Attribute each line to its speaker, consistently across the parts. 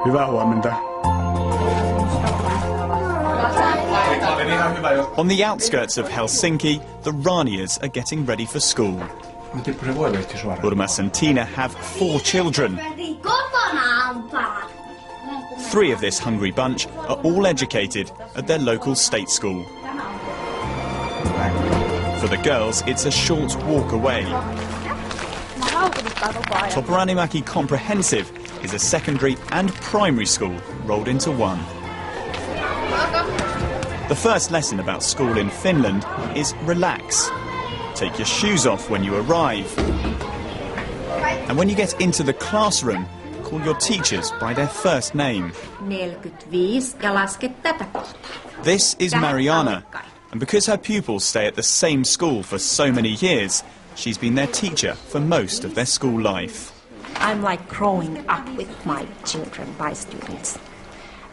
Speaker 1: Hyvää huomenta.
Speaker 2: On the outskirts of Helsinki, the Ranias are getting ready for school. Urmas and Tina have 4 children. 3 of this hungry bunch are all educated at their local state school. For the girls, it's a short walk away. Toporanimäki Comprehensive is a secondary and primary school rolled into one. The first lesson about school in Finland is relax. Take your shoes off when you arrive. And when you get into the classroom, call your teachers by their first name.
Speaker 3: 45 ja laske tätä kohtaa.
Speaker 2: This is Mariana, and because her pupils stay at the same school for so many years, she's been their teacher for most of their school life.
Speaker 3: I'm like growing up with my children, my students.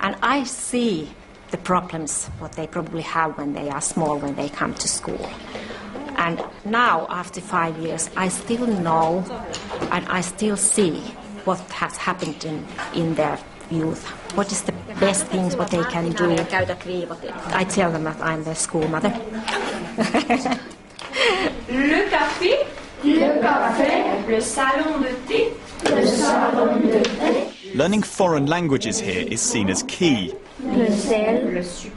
Speaker 3: And I see the problems, what they probably have when they are small, when they come to school. And now, after 5 years, I still know and I still see what has happened in their youth. What is the best things what they can do? I tell them that I'm their school mother.
Speaker 4: Le café, le salon de thé, le salon de thé.
Speaker 2: Learning foreign languages here is seen as key.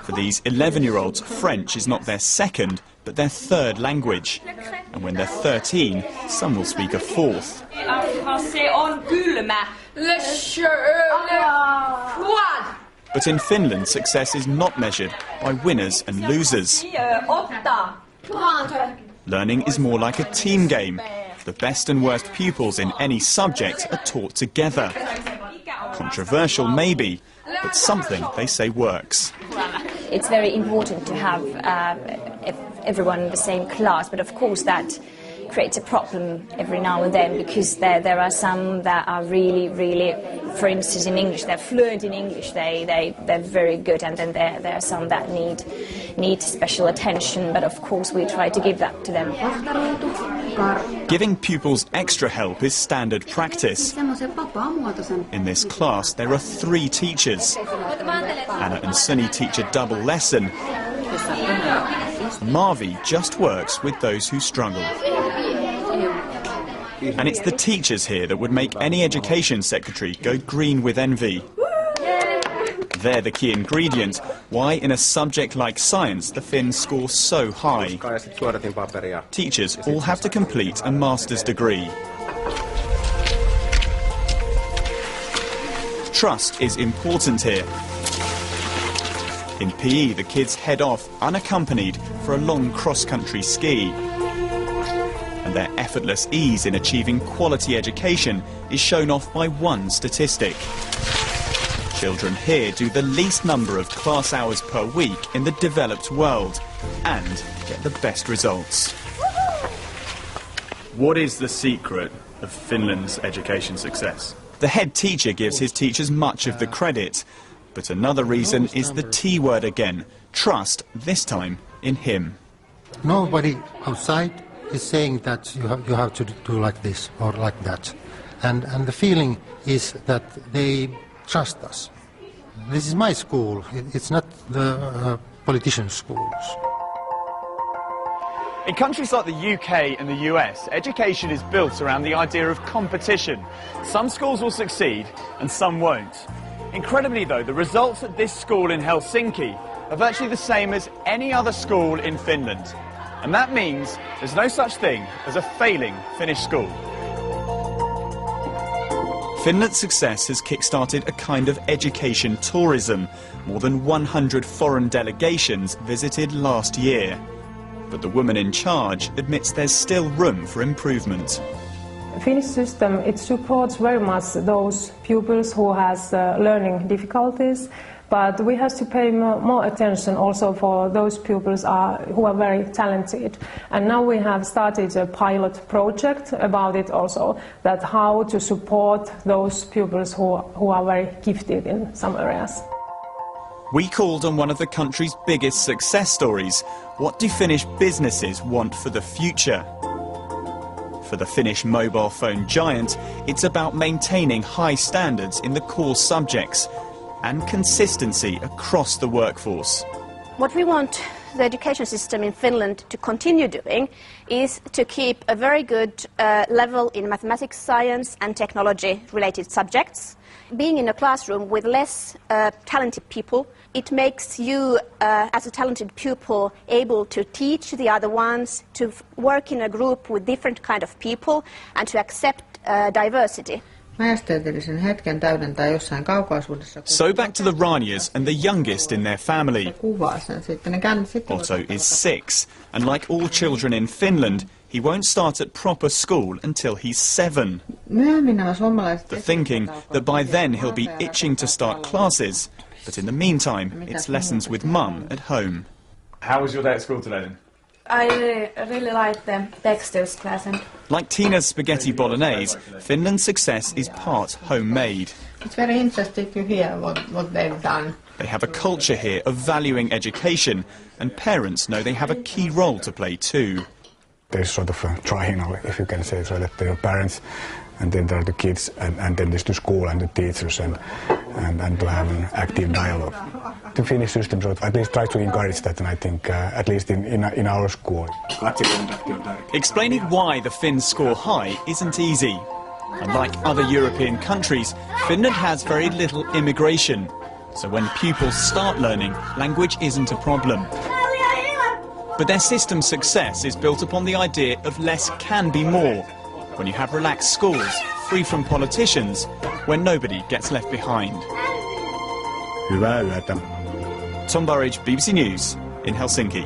Speaker 2: For these 11-year-olds, French is not their second, but their third language. And when they're 13, some will speak a fourth. But in Finland, success is not measured by winners and losers. Learning is more like a team game. The best and worst pupils in any subject are taught together. Controversial maybe, but something they say works.
Speaker 5: It's very important to have everyone in the same class, but of course that creates a problem every now and then, because there are some that are really, for instance in English, they're fluent in English, they're very good, and then there are some that need special attention, but of course we try to give that to them.
Speaker 2: Giving pupils extra help is standard practice. In this class there are 3 teachers. Anna and Sunny teach a double lesson. Marvi just works with those who struggle. And it's the teachers here that would make any education secretary go green with envy. They're the key ingredient. Why, in a subject like science, the Finns score so high. Teachers all have to complete a master's degree. Trust is important here. In PE, the kids head off unaccompanied for a long cross-country ski. And their effortless ease in achieving quality education is shown off by one statistic. Children here do the least number of class hours per week in the developed world and get the best results.
Speaker 1: What is the secret of Finland's education success?
Speaker 2: The head teacher gives his teachers much of the credit, but another reason is the T word again, trust, this time in him.
Speaker 6: Nobody outside is saying that you have to do like this or like that. And the feeling is that they trust us. This is my school, it's not the politicians' schools.
Speaker 7: In countries like the UK and the US, education is built around the idea of competition. Some schools will succeed and some won't. Incredibly though, the results at this school in Helsinki are virtually the same as any other school in Finland. And that means there's no such thing as a failing Finnish school.
Speaker 2: Finland's success has kick-started a kind of education tourism. More than 100 foreign delegations visited last year. But the woman in charge admits there's still room for improvement.
Speaker 8: Finnish system, it supports very much those pupils who has learning difficulties, but we have to pay more attention also for those pupils who are very talented. And now we have started a pilot project about it also, that how to support those pupils who are very gifted in some areas.
Speaker 2: We called on one of the country's biggest success stories. What do Finnish businesses want for the future? For the Finnish mobile phone giant, it's about maintaining high standards in the core subjects and consistency across the workforce.
Speaker 9: What we want the education system in Finland to continue doing is to keep a very good level in mathematics, science and technology-related subjects. Being in a classroom with less talented people, it makes you, as a talented pupil, able to teach the other ones, to work in a group with different kind of people and to accept diversity.
Speaker 2: So back to the Ranias and the youngest in their family. Otto is 6, and like all children in Finland, he won't start at proper school until he's 7. The thinking that by then he'll be itching to start classes, but in the meantime, it's lessons with mum at home.
Speaker 7: How was your day at school today then?
Speaker 10: I really like the textiles class.
Speaker 2: Like Tina's spaghetti bolognese, Finland's success is part homemade.
Speaker 10: It's very interesting to hear what they've done.
Speaker 2: They have a culture here of valuing education, and parents know they have a key role to play too.
Speaker 11: There's sort of a triangle, if you can say so, that there are parents, and then there are the kids, and then there's the school and the teachers, and to have an active dialogue. The Finnish system sort of at least tries to encourage that, and I think at least in our school.
Speaker 2: Explaining why the Finns score high isn't easy. Unlike other European countries, Finland has very little immigration. So when pupils start learning, language isn't a problem. But their system's success is built upon the idea of less can be more. When you have relaxed schools, free from politicians, when nobody gets left behind.
Speaker 11: Hyvää yötä.
Speaker 2: Tom Burridge, BBC News in Helsinki.